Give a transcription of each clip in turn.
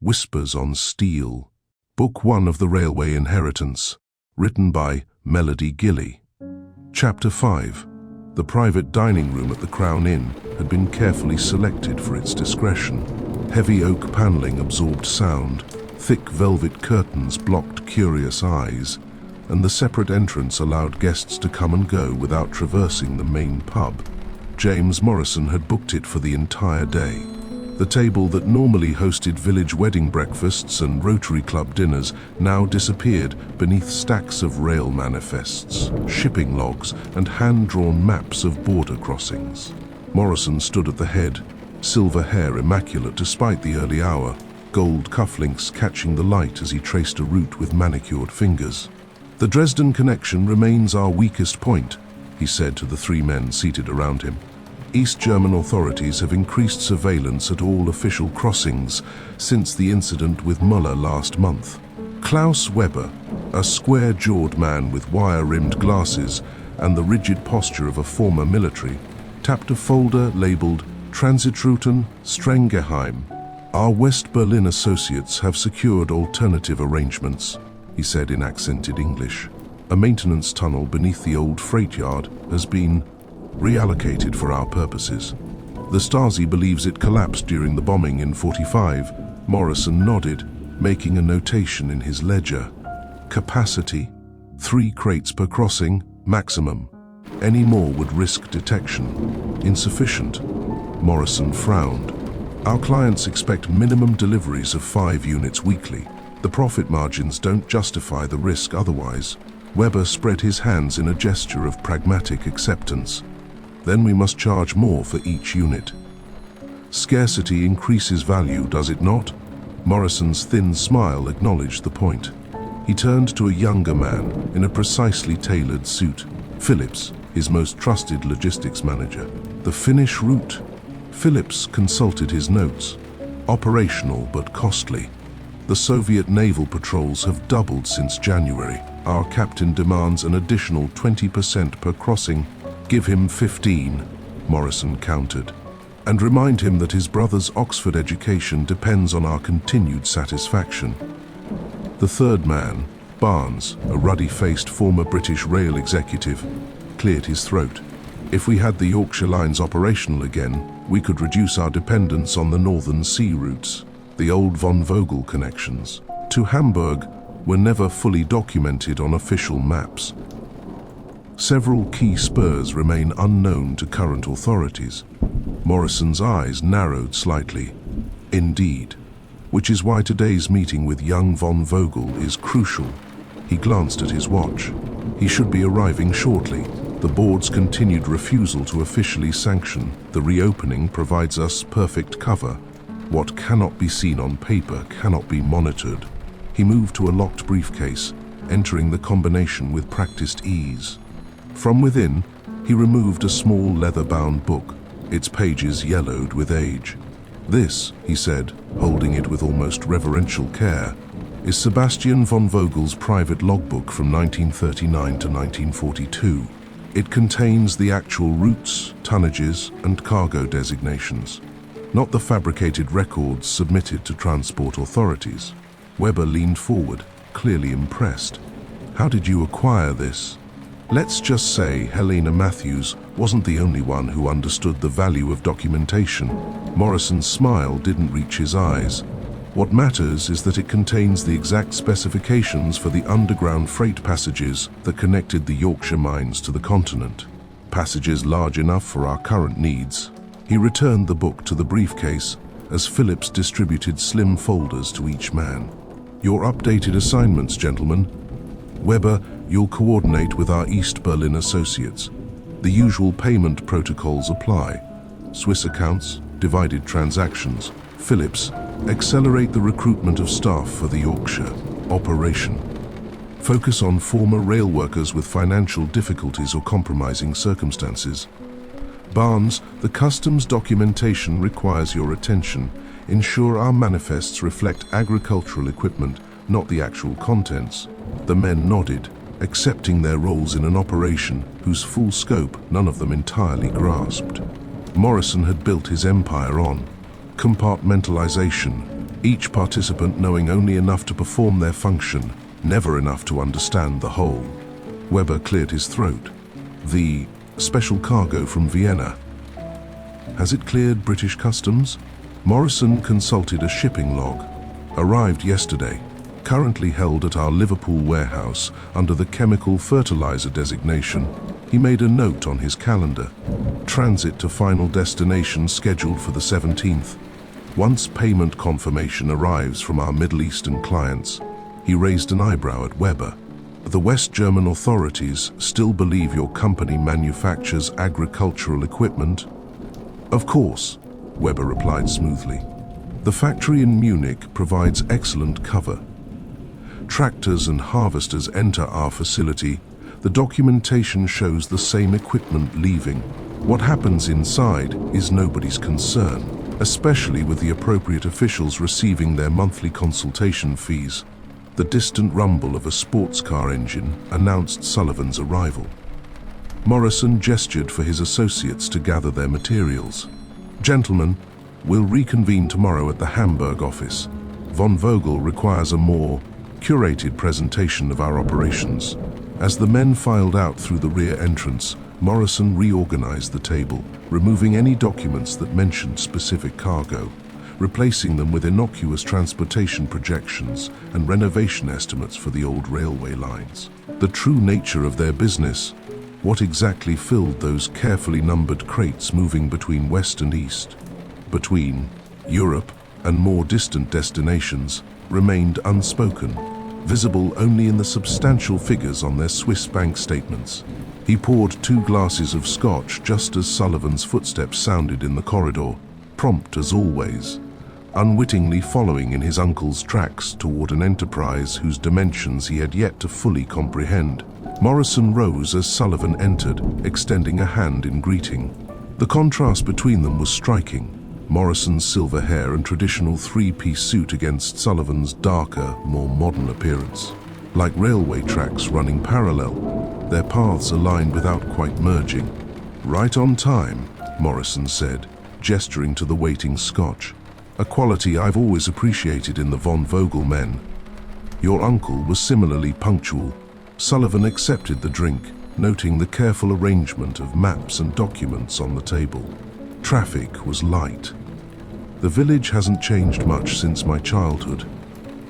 Whispers on Steel. Book 1 of the Railway Inheritance. Written by Melody Gilly. Chapter 5. The private dining room at the Crown Inn had been carefully selected for its discretion. Heavy oak paneling absorbed sound, thick velvet curtains blocked curious eyes, and the separate entrance allowed guests to come and go without traversing the main pub. James Morrison had booked it for the entire day. The table that normally hosted village wedding breakfasts and Rotary Club dinners now disappeared beneath stacks of rail manifests, shipping logs, and hand-drawn maps of border crossings. Morrison stood at the head, silver hair immaculate despite the early hour, gold cufflinks catching the light as he traced a route with manicured fingers. "The Dresden connection remains our weakest point," he said to the three men seated around him. East German authorities have increased surveillance at all official crossings since the incident with Müller last month. Klaus Weber, a square-jawed man with wire-rimmed glasses and the rigid posture of a former military, tapped a folder labeled Transitrouten Strenggeheim. "Our West Berlin associates have secured alternative arrangements," he said in accented English. "A maintenance tunnel beneath the old freight yard has been reallocated for our purposes. The Stasi believes it collapsed during the bombing in '45. Morrison nodded, making a notation in his ledger. "Capacity: 3 crates per crossing, maximum. Any more would risk detection." "Insufficient." Morrison frowned. "Our clients expect minimum deliveries of 5 units weekly. The profit margins don't justify the risk otherwise." Weber spread his hands in a gesture of pragmatic acceptance. "Then we must charge more for each unit." "Scarcity increases value, does it not?" Morrison's thin smile acknowledged the point. He turned to a younger man in a precisely tailored suit, Phillips, his most trusted logistics manager. "The Finnish route." Phillips consulted his notes. "Operational but costly. The Soviet naval patrols have doubled since January. Our captain demands an additional 20% per crossing." "Give him 15, Morrison countered. "And remind him that his brother's Oxford education depends on our continued satisfaction." The third man, Barnes, a ruddy-faced former British rail executive, cleared his throat. "If we had the Yorkshire lines operational again, we could reduce our dependence on the northern sea routes. The old von Vogel connections to Hamburg were never fully documented on official maps. Several key spurs remain unknown to current authorities." Morrison's eyes narrowed slightly. "Indeed. Which is why today's meeting with young von Vogel is crucial." He glanced at his watch. "He should be arriving shortly. The board's continued refusal to officially sanction the reopening provides us perfect cover. What cannot be seen on paper cannot be monitored." He moved to a locked briefcase, entering the combination with practiced ease. From within, he removed a small leather-bound book, its pages yellowed with age. "This," he said, holding it with almost reverential care, "is Sebastian von Vogel's private logbook from 1939 to 1942. It contains the actual routes, tonnages, and cargo designations, not the fabricated records submitted to transport authorities." Weber leaned forward, clearly impressed. "How did you acquire this?" "Let's just say Helena Matthews wasn't the only one who understood the value of documentation." Morrison's smile didn't reach his eyes. "What matters is that it contains the exact specifications for the underground freight passages that connected the Yorkshire mines to the continent. Passages large enough for our current needs." He returned the book to the briefcase as Phillips distributed slim folders to each man. "Your updated assignments, gentlemen. Weber, you'll coordinate with our East Berlin associates. The usual payment protocols apply. Swiss accounts, divided transactions. Phillips, accelerate the recruitment of staff for the Yorkshire operation. Focus on former rail workers with financial difficulties or compromising circumstances. Barnes, the customs documentation requires your attention. Ensure our manifests reflect agricultural equipment, not the actual contents." The men nodded, accepting their roles in an operation whose full scope none of them entirely grasped. Morrison had built his empire on compartmentalization, each participant knowing only enough to perform their function, never enough to understand the whole. Weber cleared his throat. The special cargo from Vienna. Has it cleared British customs? Morrison consulted a shipping log. Arrived yesterday. Currently held at our Liverpool warehouse under the chemical fertilizer designation. He made a note on his calendar. Transit to final destination scheduled for the 17th. Once payment confirmation arrives from our Middle Eastern clients, he raised an eyebrow at Weber. The West German authorities still believe your company manufactures agricultural equipment? Of course, Weber replied smoothly. The factory in Munich provides excellent cover. Tractors and harvesters enter our facility. The documentation shows the same equipment leaving. What happens inside is nobody's concern, especially with the appropriate officials receiving their monthly consultation fees. The distant rumble of a sports car engine announced Sullivan's arrival. Morrison gestured for his associates to gather their materials. Gentlemen, we'll reconvene tomorrow at the Hamburg office. Von Vogel requires a more curated presentation of our operations. As the men filed out through the rear entrance, Morrison reorganized the table, removing any documents that mentioned specific cargo, replacing them with innocuous transportation projections and renovation estimates for the old railway lines. The true nature of their business, what exactly filled those carefully numbered crates moving between west and east, between Europe and more distant destinations, remained unspoken, visible only in the substantial figures on their Swiss bank statements. He poured 2 glasses of scotch just as Sullivan's footsteps sounded in the corridor, prompt as always, unwittingly following in his uncle's tracks toward an enterprise whose dimensions he had yet to fully comprehend. Morrison rose as Sullivan entered, extending a hand in greeting. The contrast between them was striking. Morrison's silver hair and traditional 3-piece suit against Sullivan's darker, more modern appearance. Like railway tracks running parallel, their paths aligned without quite merging. Right on time, Morrison said, gesturing to the waiting scotch. A quality I've always appreciated in the von Vogel men. Your uncle was similarly punctual. Sullivan accepted the drink, noting the careful arrangement of maps and documents on the table. Traffic was light. The village hasn't changed much since my childhood.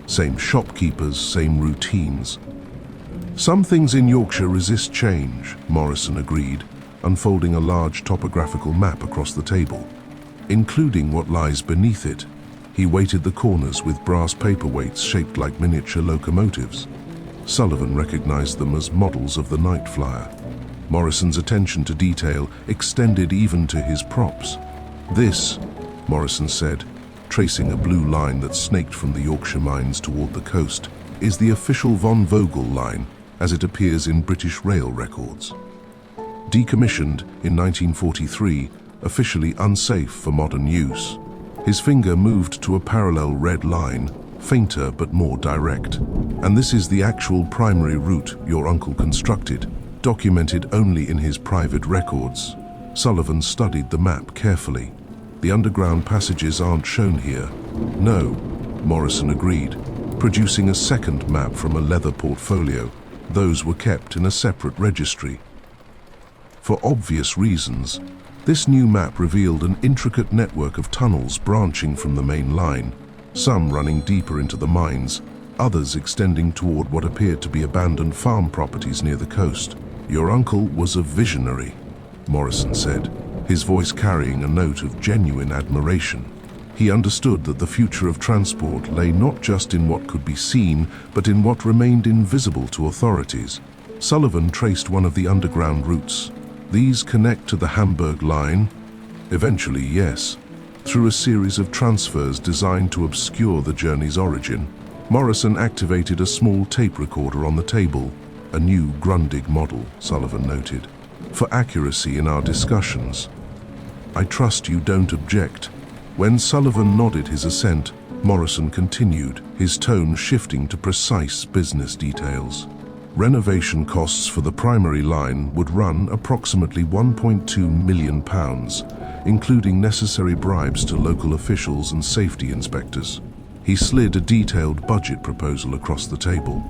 Same shopkeepers, same routines. Some things in Yorkshire resist change, Morrison agreed, unfolding a large topographical map across the table, including what lies beneath it. He weighted the corners with brass paperweights shaped like miniature locomotives. Sullivan recognized them as models of the night flyer. Morrison's attention to detail extended even to his props. This, Morrison said, tracing a blue line that snaked from the Yorkshire mines toward the coast, is the official von Vogel line as it appears in British rail records. Decommissioned in 1943, officially unsafe for modern use. His finger moved to a parallel red line, fainter but more direct. And this is the actual primary route your uncle constructed, documented only in his private records. Sullivan studied the map carefully. The underground passages aren't shown here. No, Morrison agreed, producing a second map from a leather portfolio. Those were kept in a separate registry. For obvious reasons, this new map revealed an intricate network of tunnels branching from the main line, some running deeper into the mines, others extending toward what appeared to be abandoned farm properties near the coast. Your uncle was a visionary, Morrison said, his voice carrying a note of genuine admiration. He understood that the future of transport lay not just in what could be seen, but in what remained invisible to authorities. Sullivan traced one of the underground routes. These connect to the Hamburg line? Eventually, yes. Through a series of transfers designed to obscure the journey's origin. Morrison activated a small tape recorder on the table, a new Grundig model, Sullivan noted, for accuracy in our discussions. I trust you don't object. When Sullivan nodded his assent, Morrison continued, his tone shifting to precise business details. Renovation costs for the primary line would run approximately £1.2 million, including necessary bribes to local officials and safety inspectors. He slid a detailed budget proposal across the table.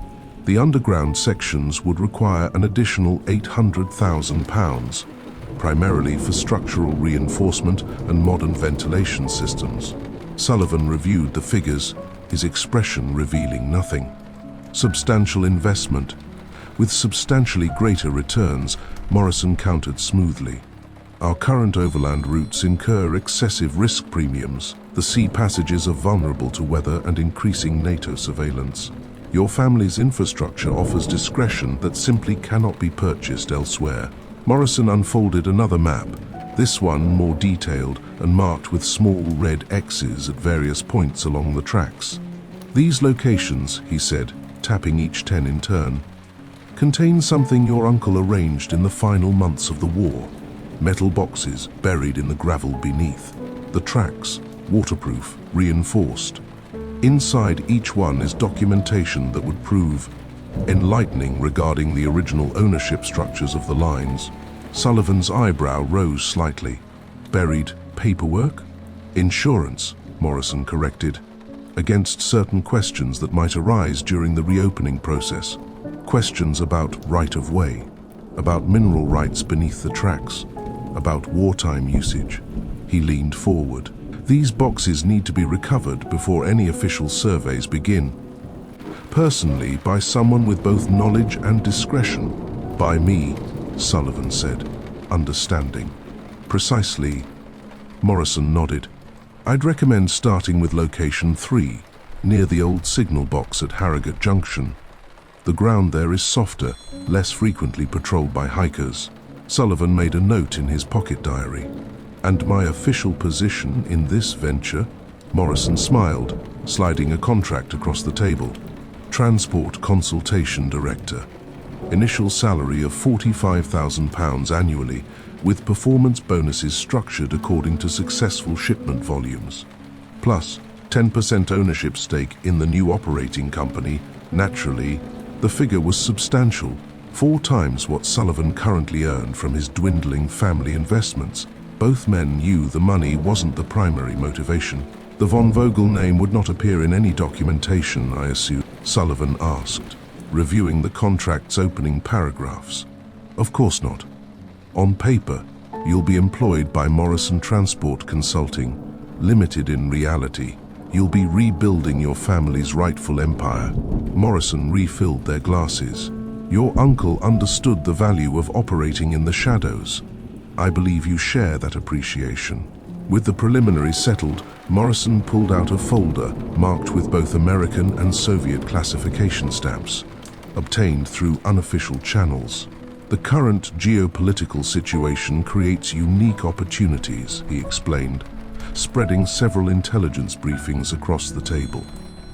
The underground sections would require an additional £800,000, primarily for structural reinforcement and modern ventilation systems. Sullivan reviewed the figures, his expression revealing nothing. Substantial investment. With substantially greater returns, Morrison countered smoothly. Our current overland routes incur excessive risk premiums. The sea passages are vulnerable to weather and increasing NATO surveillance. Your family's infrastructure offers discretion that simply cannot be purchased elsewhere. Morrison unfolded another map, this one more detailed and marked with small red X's at various points along the tracks. These locations, he said, tapping each 10 in turn, contain something your uncle arranged in the final months of the war. Metal boxes buried in the gravel beneath. The tracks, waterproof, reinforced. Inside each one is documentation that would prove enlightening regarding the original ownership structures of the lines. Sullivan's eyebrow rose slightly. Buried paperwork? Insurance, Morrison corrected, against certain questions that might arise during the reopening process. Questions about right-of-way, about mineral rights beneath the tracks, about wartime usage. He leaned forward. These boxes need to be recovered before any official surveys begin. Personally, by someone with both knowledge and discretion. By me, Sullivan said, understanding. Precisely. Morrison nodded. I'd recommend starting with location 3, near the old signal box at Harrogate Junction. The ground there is softer, less frequently patrolled by hikers. Sullivan made a note in his pocket diary. And my official position in this venture? Morrison smiled, sliding a contract across the table. Transport Consultation Director. Initial salary of £45,000 annually, with performance bonuses structured according to successful shipment volumes. Plus, 10% ownership stake in the new operating company. Naturally, the figure was substantial, 4 times what Sullivan currently earned from his dwindling family investments. Both men knew the money wasn't the primary motivation. The von Vogel name would not appear in any documentation, I assume, Sullivan asked, reviewing the contract's opening paragraphs. Of course not. On paper, you'll be employed by Morrison Transport Consulting, limited in reality. You'll be rebuilding your family's rightful empire. Morrison refilled their glasses. Your uncle understood the value of operating in the shadows. I believe you share that appreciation. With the preliminaries settled, Morrison pulled out a folder marked with both American and Soviet classification stamps, obtained through unofficial channels. The current geopolitical situation creates unique opportunities, he explained, spreading several intelligence briefings across the table.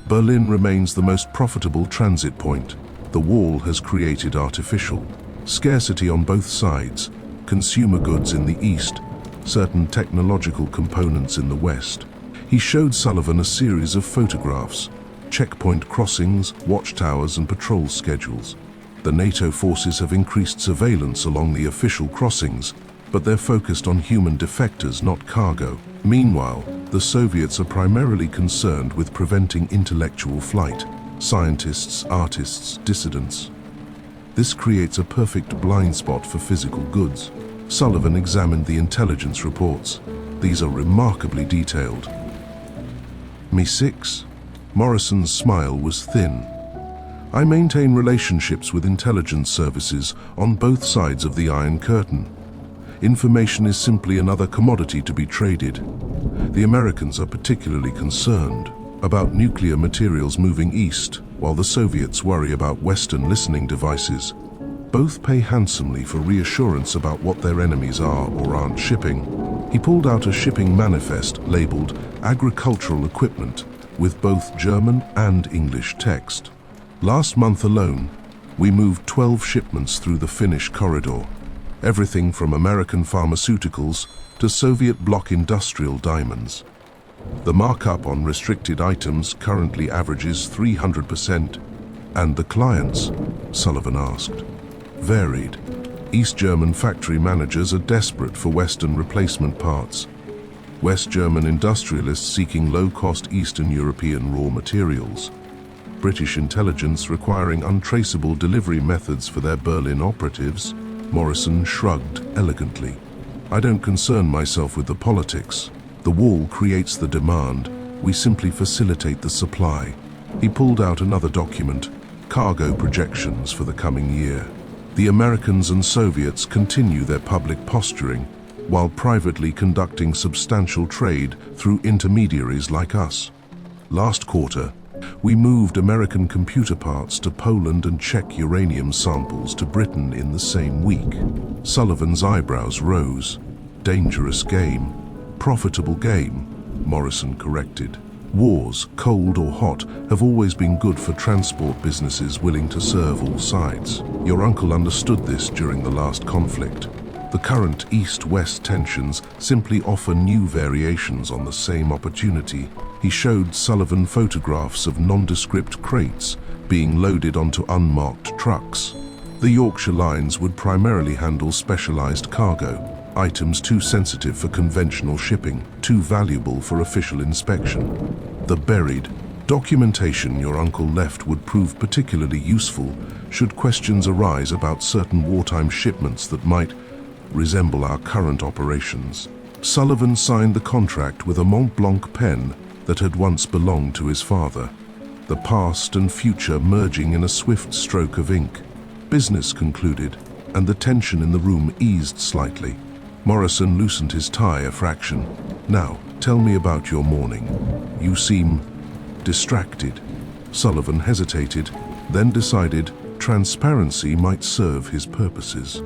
Berlin remains the most profitable transit point. The wall has created artificial scarcity on both sides, consumer goods in the east, certain technological components in the west. He showed Sullivan a series of photographs, checkpoint crossings, watchtowers and patrol schedules. The NATO forces have increased surveillance along the official crossings, but they're focused on human defectors, not cargo. Meanwhile, the Soviets are primarily concerned with preventing intellectual flight, scientists, artists, dissidents. This creates a perfect blind spot for physical goods. Sullivan examined the intelligence reports. These are remarkably detailed. Me 6? Morrison's smile was thin. I maintain relationships with intelligence services on both sides of the Iron Curtain. Information is simply another commodity to be traded. The Americans are particularly concerned about nuclear materials moving east, while the Soviets worry about Western listening devices. Both pay handsomely for reassurance about what their enemies are or aren't shipping. He pulled out a shipping manifest labeled agricultural equipment with both German and English text. Last month alone, we moved 12 shipments through the Finnish corridor. Everything from American pharmaceuticals to Soviet bloc industrial diamonds. The markup on restricted items currently averages 300%. And the clients? Sullivan asked. Varied. East German factory managers are desperate for Western replacement parts. West German industrialists seeking low-cost Eastern European raw materials, British intelligence requiring untraceable delivery methods for their Berlin operatives. Morrison shrugged elegantly. I don't concern myself with the politics. The wall creates the demand. We simply facilitate the supply. He pulled out another document, cargo projections for the coming year. The Americans and Soviets continue their public posturing, while privately conducting substantial trade through intermediaries like us. Last quarter, we moved American computer parts to Poland and Czech uranium samples to Britain in the same week. Sullivan's eyebrows rose. Dangerous game. Profitable game, Morrison corrected. Wars, cold or hot, have always been good for transport businesses willing to serve all sides. Your uncle understood this during the last conflict. The current East-West tensions simply offer new variations on the same opportunity. He showed Sullivan photographs of nondescript crates being loaded onto unmarked trucks. The Yorkshire lines would primarily handle specialized cargo, items too sensitive for conventional shipping, too valuable for official inspection. The buried documentation your uncle left would prove particularly useful should questions arise about certain wartime shipments that might resemble our current operations. Sullivan signed the contract with a Mont Blanc pen that had once belonged to his father, the past and future merging in a swift stroke of ink. Business concluded, and the tension in the room eased slightly. Morrison loosened his tie a fraction. Now, tell me about your morning. You seem distracted. Sullivan hesitated, then decided transparency might serve his purposes.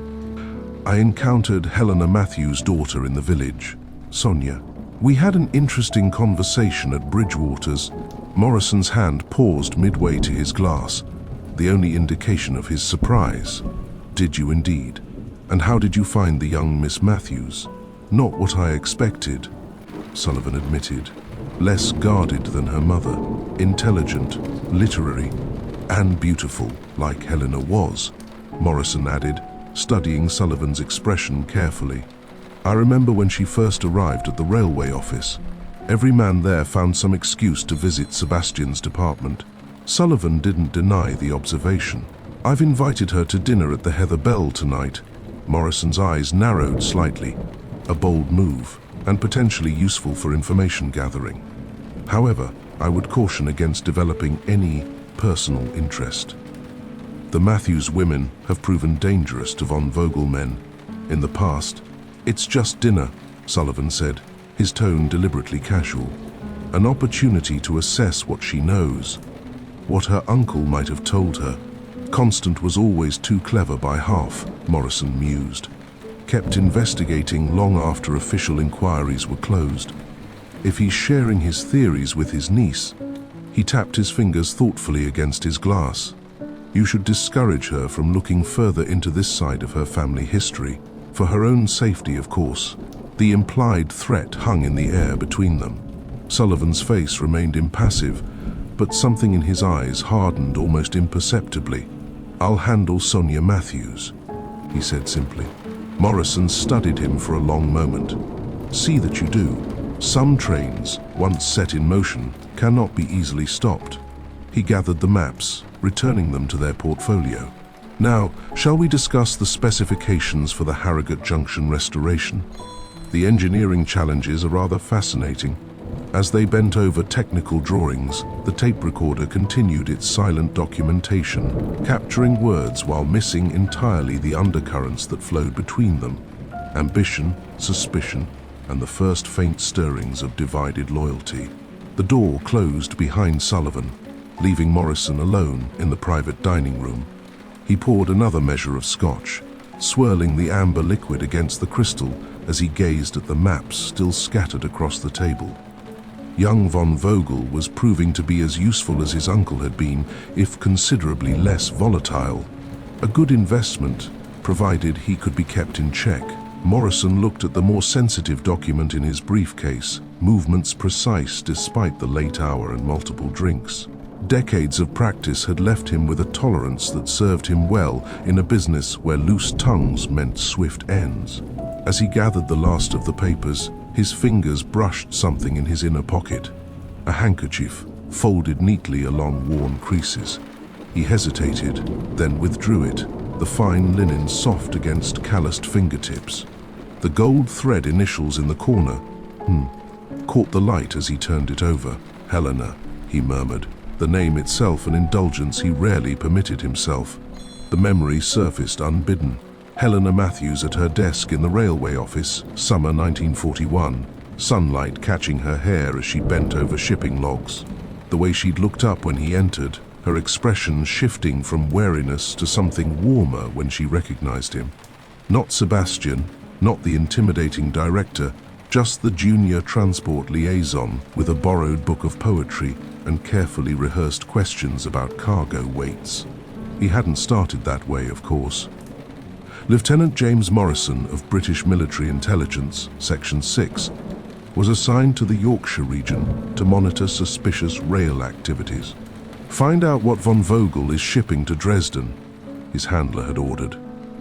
I encountered Helena Matthews' daughter in the village, Sonia. We had an interesting conversation at Bridgewater's. Morrison's hand paused midway to his glass, the only indication of his surprise. Did you indeed? And how did you find the young Miss Matthews? Not what I expected, Sullivan admitted. Less guarded than her mother, intelligent, literary, and beautiful, like Helena was, Morrison added, studying Sullivan's expression carefully. I remember when she first arrived at the railway office. Every man there found some excuse to visit Sebastian's department. Sullivan didn't deny the observation. I've invited her to dinner at the Heather Bell tonight. Morrison's eyes narrowed slightly. A bold move, and potentially useful for information gathering. However, I would caution against developing any personal interest. The Matthews women have proven dangerous to von Vogel men in the past. It's just dinner, Sullivan said, his tone deliberately casual. An opportunity to assess what she knows, what her uncle might have told her. Constant was always too clever by half, Morrison mused. Kept investigating long after official inquiries were closed. If he's sharing his theories with his niece, he tapped his fingers thoughtfully against his glass. You should discourage her from looking further into this side of her family history. For her own safety, of course. The implied threat hung in the air between them. Sullivan's face remained impassive, but something in his eyes hardened almost imperceptibly. I'll handle Sonia Matthews, he said simply. Morrison studied him for a long moment. See that you do. Some trains, once set in motion, cannot be easily stopped. He gathered the maps, returning them to their portfolio. Now, shall we discuss the specifications for the Harrogate Junction restoration? The engineering challenges are rather fascinating. As they bent over technical drawings, the tape recorder continued its silent documentation, capturing words while missing entirely the undercurrents that flowed between them. Ambition, suspicion, and the first faint stirrings of divided loyalty. The door closed behind Sullivan, leaving Morrison alone in the private dining room. He poured another measure of scotch, swirling the amber liquid against the crystal as he gazed at the maps still scattered across the table. Young von Vogel was proving to be as useful as his uncle had been, if considerably less volatile. A good investment, provided he could be kept in check. Morrison looked at the more sensitive document in his briefcase, movements precise despite the late hour and multiple drinks. Decades of practice had left him with a tolerance that served him well in a business where loose tongues meant swift ends. As he gathered the last of the papers, His fingers brushed something in his inner pocket, a handkerchief folded neatly along worn creases. He hesitated, then withdrew it, the fine linen soft against calloused fingertips. The gold thread initials in the corner, caught the light as he turned it over. Helena, he murmured, the name itself an indulgence he rarely permitted himself. The memory surfaced unbidden. Helena Matthews at her desk in the railway office, summer 1941, sunlight catching her hair as she bent over shipping logs. The way she'd looked up when he entered, her expression shifting from wariness to something warmer when she recognized him. Not Sebastian, not the intimidating director, just the junior transport liaison with a borrowed book of poetry and carefully rehearsed questions about cargo weights. He hadn't started that way, of course. Lieutenant James Morrison of British Military Intelligence, Section 6, was assigned to the Yorkshire region to monitor suspicious rail activities. "Find out what von Vogel is shipping to Dresden," his handler had ordered.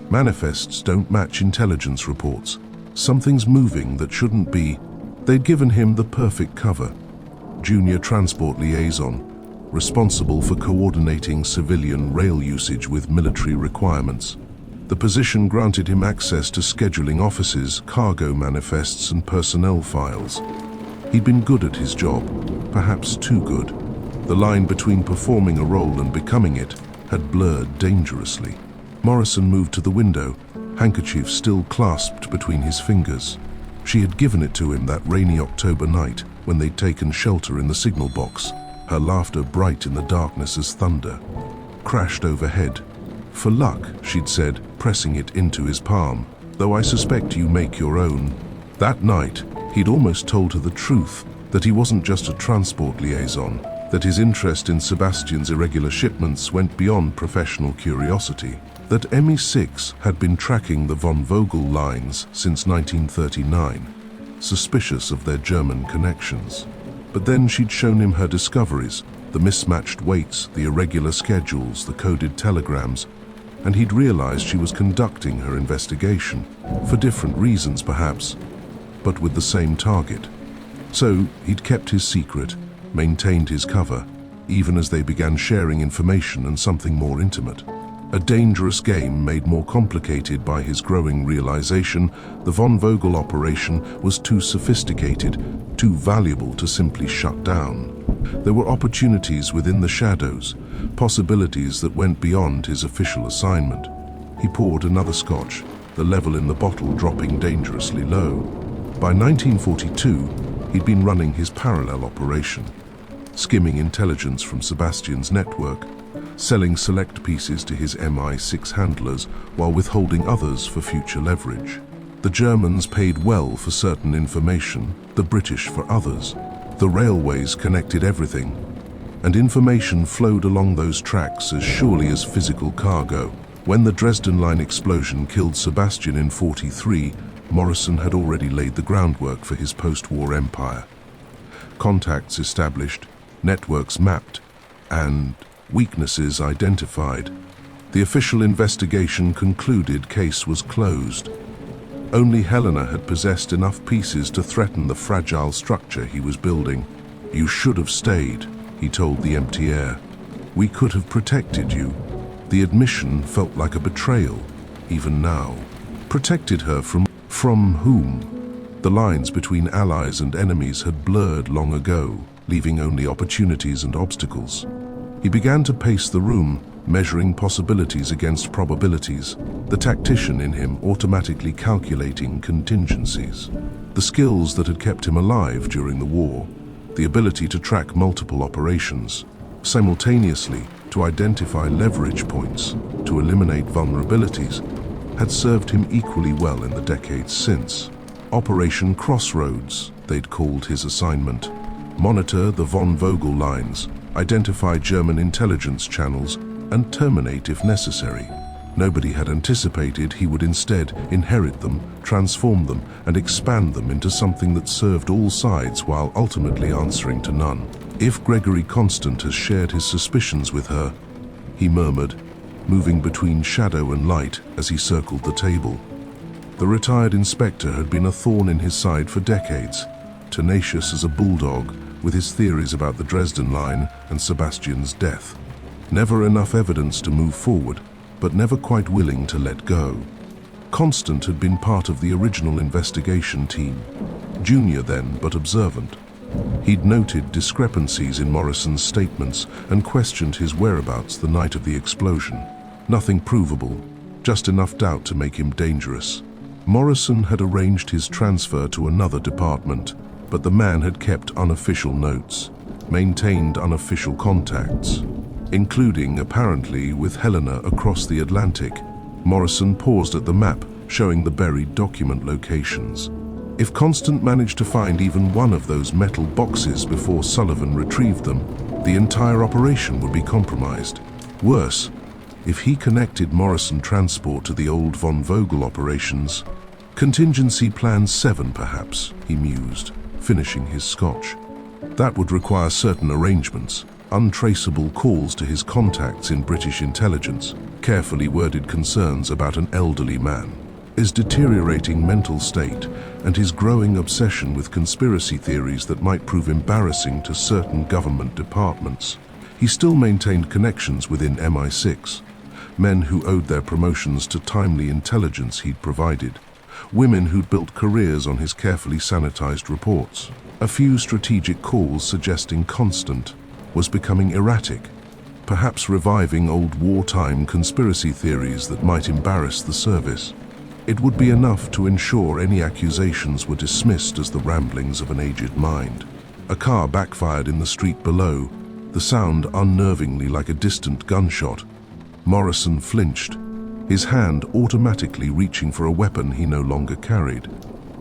"Manifests don't match intelligence reports. Something's moving that shouldn't be." They'd given him the perfect cover. Junior transport liaison, responsible for coordinating civilian rail usage with military requirements. The position granted him access to scheduling offices, cargo manifests, and personnel files. He'd been good at his job, perhaps too good. The line between performing a role and becoming it had blurred dangerously. Morrison moved to the window, handkerchief still clasped between his fingers. She had given it to him that rainy October night when they'd taken shelter in the signal box, her laughter bright in the darkness as thunder. Crashed overhead. "For luck," she'd said, pressing it into his palm, "though I suspect you make your own." That night, he'd almost told her the truth, that he wasn't just a transport liaison, that his interest in Sebastian's irregular shipments went beyond professional curiosity, that ME6 had been tracking the von Vogel lines since 1939, suspicious of their German connections. But then she'd shown him her discoveries, the mismatched weights, the irregular schedules, the coded telegrams, and he'd realized she was conducting her investigation, for different reasons perhaps, but with the same target. So he'd kept his secret, maintained his cover, even as they began sharing information and something more intimate. A dangerous game made more complicated by his growing realization the von Vogel operation was too sophisticated, too valuable to simply shut down. There were opportunities within the shadows, possibilities that went beyond his official assignment. He poured another scotch, the level in the bottle dropping dangerously low. By 1942, he'd been running his parallel operation, skimming intelligence from Sebastian's network, selling select pieces to his MI6 handlers while withholding others for future leverage. The Germans paid well for certain information, the British for others. The railways connected everything, and information flowed along those tracks as surely as physical cargo. When the Dresden line explosion killed Sebastian in '43, Morrison had already laid the groundwork for his post-war empire. Contacts established, networks mapped, and weaknesses identified. The official investigation concluded case was closed. Only Helena had possessed enough pieces to threaten the fragile structure he was building. "You should have stayed," he told the empty air. "We could have protected you." The admission felt like a betrayal, even now. Protected her from whom? The lines between allies and enemies had blurred long ago, leaving only opportunities and obstacles. He began to pace the room, measuring possibilities against probabilities, the tactician in him automatically calculating contingencies. The skills that had kept him alive during the war, the ability to track multiple operations, simultaneously to identify leverage points, to eliminate vulnerabilities, had served him equally well in the decades since. Operation Crossroads, they'd called his assignment. Monitor the von Vogel lines, identify German intelligence channels, and terminate if necessary. Nobody had anticipated he would instead inherit them, transform them, and expand them into something that served all sides while ultimately answering to none. "If Gregory Constant has shared his suspicions with her," he murmured, moving between shadow and light as he circled the table. The retired inspector had been a thorn in his side for decades, tenacious as a bulldog with his theories about the Dresden line and Sebastian's death. Never enough evidence to move forward, but never quite willing to let go. Constant had been part of the original investigation team, junior then but observant. He'd noted discrepancies in Morrison's statements and questioned his whereabouts the night of the explosion. Nothing provable, just enough doubt to make him dangerous. Morrison had arranged his transfer to another department, but the man had kept unofficial notes, maintained unofficial contacts, including, apparently, with Helena across the Atlantic. Morrison paused at the map, showing the buried document locations. If Constant managed to find even one of those metal boxes before Sullivan retrieved them, the entire operation would be compromised. Worse, if he connected Morrison transport to the old von Vogel operations, Contingency Plan 7 perhaps, he mused, finishing his scotch. That would require certain arrangements, untraceable calls to his contacts in British intelligence, carefully worded concerns about an elderly man, his deteriorating mental state, and his growing obsession with conspiracy theories that might prove embarrassing to certain government departments. He still maintained connections within MI6, men who owed their promotions to timely intelligence he'd provided, women who'd built careers on his carefully sanitized reports. A few strategic calls suggesting Constant was becoming erratic, perhaps reviving old wartime conspiracy theories that might embarrass the service. It would be enough to ensure any accusations were dismissed as the ramblings of an aged mind. A car backfired in the street below, the sound unnervingly like a distant gunshot. Morrison flinched, his hand automatically reaching for a weapon he no longer carried.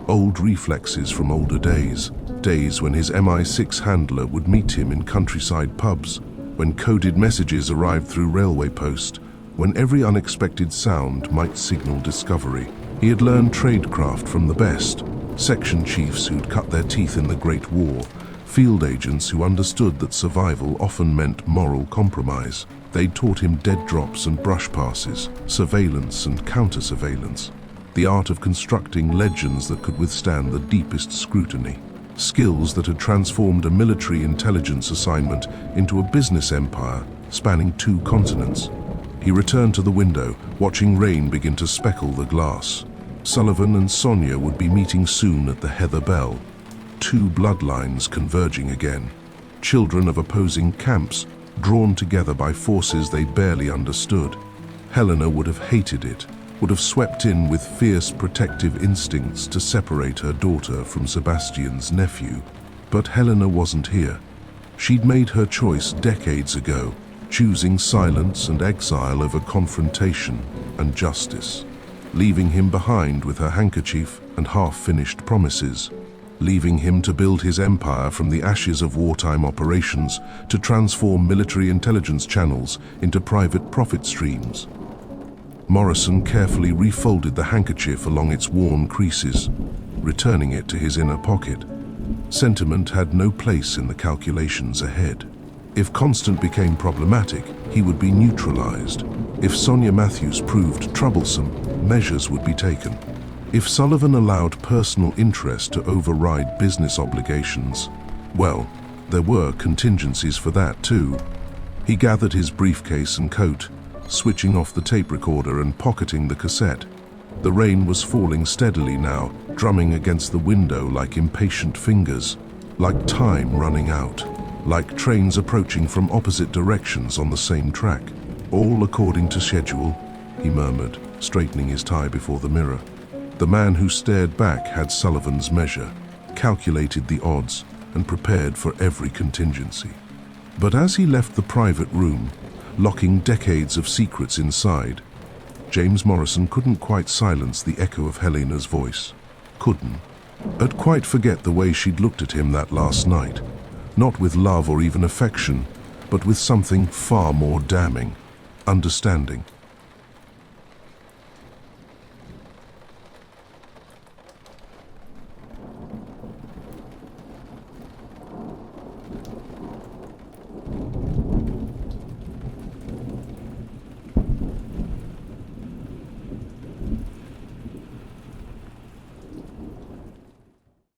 Old reflexes from older days, days when his MI6 handler would meet him in countryside pubs, when coded messages arrived through railway post, when every unexpected sound might signal discovery. He had learned tradecraft from the best, section chiefs who'd cut their teeth in the Great War, field agents who understood that survival often meant moral compromise. They'd taught him dead drops and brush passes, surveillance and counter-surveillance, the art of constructing legends that could withstand the deepest scrutiny, skills that had transformed a military intelligence assignment into a business empire spanning 2 continents. He returned to the window, watching rain begin to speckle the glass. Sullivan and Sonia would be meeting soon at the Heather Bell. 2 bloodlines converging again. Children of opposing camps, drawn together by forces they barely understood. Helena would have hated it, would have swept in with fierce protective instincts to separate her daughter from Sebastian's nephew. But Helena wasn't here. She'd made her choice decades ago, choosing silence and exile over confrontation and justice, leaving him behind with her handkerchief and half-finished promises, leaving him to build his empire from the ashes of wartime operations to transform military intelligence channels into private profit streams. Morrison carefully refolded the handkerchief along its worn creases, returning it to his inner pocket. Sentiment had no place in the calculations ahead. If Constant became problematic, he would be neutralized. If Helena Matthews proved troublesome, measures would be taken. If Sullivan allowed personal interest to override business obligations, well, there were contingencies for that too. He gathered his briefcase and coat, switching off the tape recorder and pocketing the cassette. The rain was falling steadily now, drumming against the window like impatient fingers, like time running out, like trains approaching from opposite directions on the same track. All according to schedule, he murmured, straightening his tie before the mirror. The man who stared back had Sullivan's measure, calculated the odds, and prepared for every contingency. But as he left the private room, locking decades of secrets inside, James Morrison couldn't quite silence the echo of Helena's voice. Couldn't. But quite forget the way she'd looked at him that last night. Not with love or even affection, but with something far more damning. Understanding.